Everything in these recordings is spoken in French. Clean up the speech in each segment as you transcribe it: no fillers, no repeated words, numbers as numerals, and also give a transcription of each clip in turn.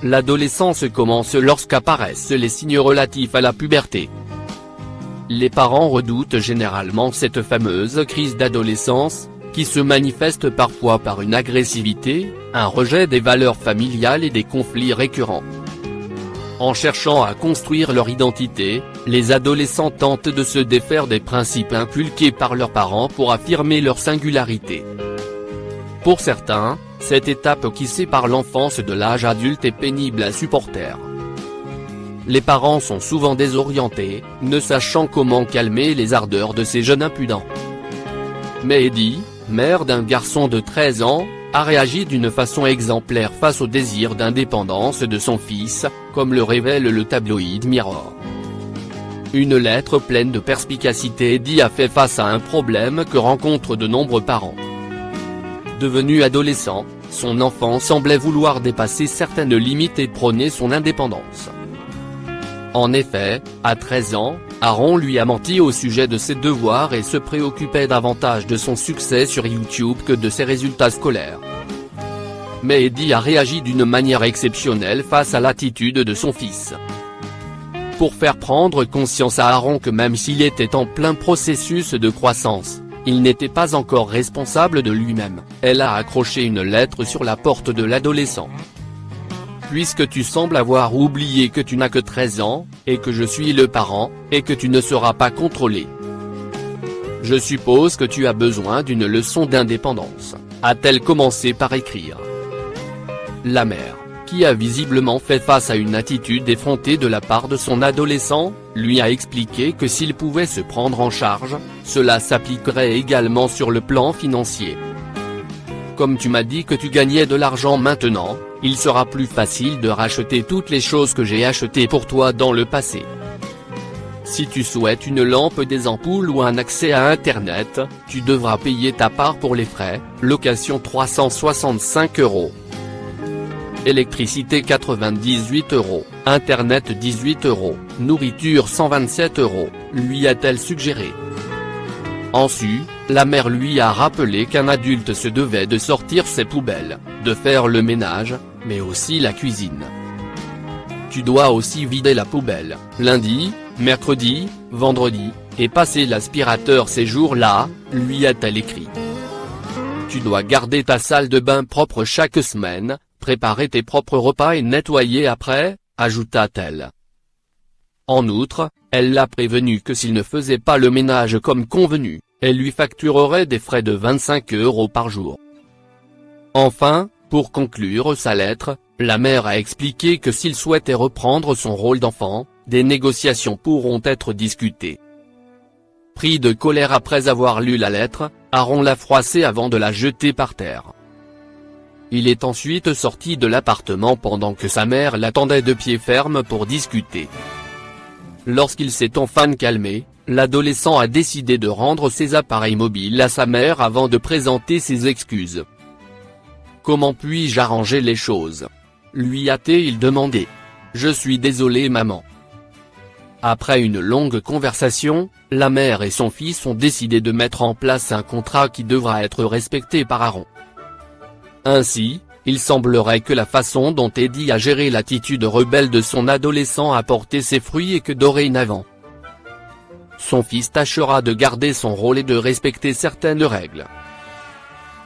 l'adolescence commence lorsqu'apparaissent les signes relatifs à la puberté. Les parents redoutent généralement cette fameuse crise d'adolescence, qui se manifeste parfois par une agressivité, un rejet des valeurs familiales et des conflits récurrents. En cherchant à construire leur identité, les adolescents tentent de se défaire des principes inculqués par leurs parents pour affirmer leur singularité. Pour certains, cette étape qui sépare l'enfance de l'âge adulte est pénible à supporter. Les parents sont souvent désorientés, ne sachant comment calmer les ardeurs de ces jeunes impudents. Mais Eddie, mère d'un garçon de 13 ans, a réagi d'une façon exemplaire face au désir d'indépendance de son fils, comme le révèle le tabloïd Mirror. Une lettre pleine de perspicacité. Eddie a fait face à un problème que rencontrent de nombreux parents. Devenu adolescent, son enfant semblait vouloir dépasser certaines limites et prôner son indépendance. En effet, à 13 ans, Aaron lui a menti au sujet de ses devoirs et se préoccupait davantage de son succès sur YouTube que de ses résultats scolaires. Mais Eddie a réagi d'une manière exceptionnelle face à l'attitude de son fils. Pour faire prendre conscience à Aaron que même s'il était en plein processus de croissance, il n'était pas encore responsable de lui-même, elle a accroché une lettre sur la porte de l'adolescent. Puisque tu sembles avoir oublié que tu n'as que 13 ans, et que je suis le parent, et que tu ne seras pas contrôlé. Je suppose que tu as besoin d'une leçon d'indépendance, a-t-elle commencé par écrire. La mère, qui a visiblement fait face à une attitude effrontée de la part de son adolescent, lui a expliqué que s'il pouvait se prendre en charge, cela s'appliquerait également sur le plan financier. Comme tu m'as dit que tu gagnais de l'argent maintenant, il sera plus facile de racheter toutes les choses que j'ai achetées pour toi dans le passé. Si tu souhaites une lampe, des ampoules ou un accès à Internet, tu devras payer ta part pour les frais, location 365 €. Électricité 98 €, Internet 18 €, nourriture 127 €, lui a-t-elle suggéré. Ensuite, la mère lui a rappelé qu'un adulte se devait de sortir ses poubelles, de faire le ménage, mais aussi la cuisine. Tu dois aussi vider la poubelle, lundi, mercredi, vendredi, et passer l'aspirateur ces jours-là, lui a-t-elle écrit. Tu dois garder ta salle de bain propre chaque semaine, préparer tes propres repas et nettoyer après, ajouta-t-elle. En outre, elle l'a prévenu que s'il ne faisait pas le ménage comme convenu, elle lui facturerait des frais de 25 € par jour. Enfin, pour conclure sa lettre, la mère a expliqué que s'il souhaitait reprendre son rôle d'enfant, des négociations pourront être discutées. Pris de colère après avoir lu la lettre, Aaron l'a froissée avant de la jeter par terre. Il est ensuite sorti de l'appartement pendant que sa mère l'attendait de pied ferme pour discuter. Lorsqu'il s'est enfin calmé, l'adolescent a décidé de rendre ses appareils mobiles à sa mère avant de présenter ses excuses. « Comment puis-je arranger les choses ?» lui a-t-il demandé. « Je suis désolé maman. » Après une longue conversation, la mère et son fils ont décidé de mettre en place un contrat qui devra être respecté par Aaron. Ainsi, il semblerait que la façon dont Eddie a géré l'attitude rebelle de son adolescent a porté ses fruits et que dorénavant, son fils tâchera de garder son rôle et de respecter certaines règles.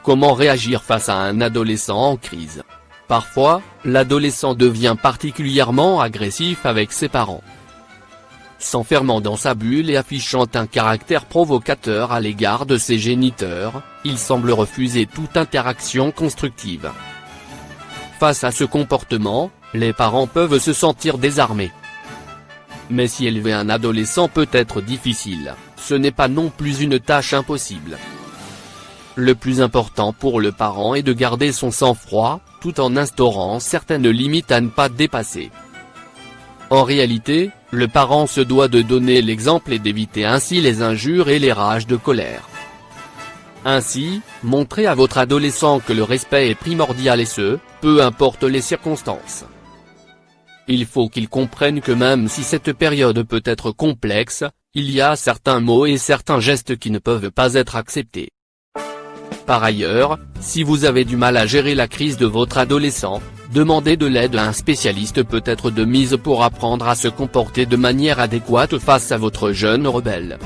Comment réagir face à un adolescent en crise? Parfois, l'adolescent devient particulièrement agressif avec ses parents. S'enfermant dans sa bulle et affichant un caractère provocateur à l'égard de ses géniteurs, il semble refuser toute interaction constructive. Face à ce comportement, les parents peuvent se sentir désarmés. Mais si élever un adolescent peut être difficile, ce n'est pas non plus une tâche impossible. Le plus important pour le parent est de garder son sang-froid, tout en instaurant certaines limites à ne pas dépasser. En réalité, le parent se doit de donner l'exemple et d'éviter ainsi les injures et les rages de colère. Ainsi, montrez à votre adolescent que le respect est primordial et ce, peu importe les circonstances. Il faut qu'il comprenne que même si cette période peut être complexe, il y a certains mots et certains gestes qui ne peuvent pas être acceptés. Par ailleurs, si vous avez du mal à gérer la crise de votre adolescent, Demander de l'aide à un spécialiste peut être de mise pour apprendre à se comporter de manière adéquate face à votre jeune rebelle.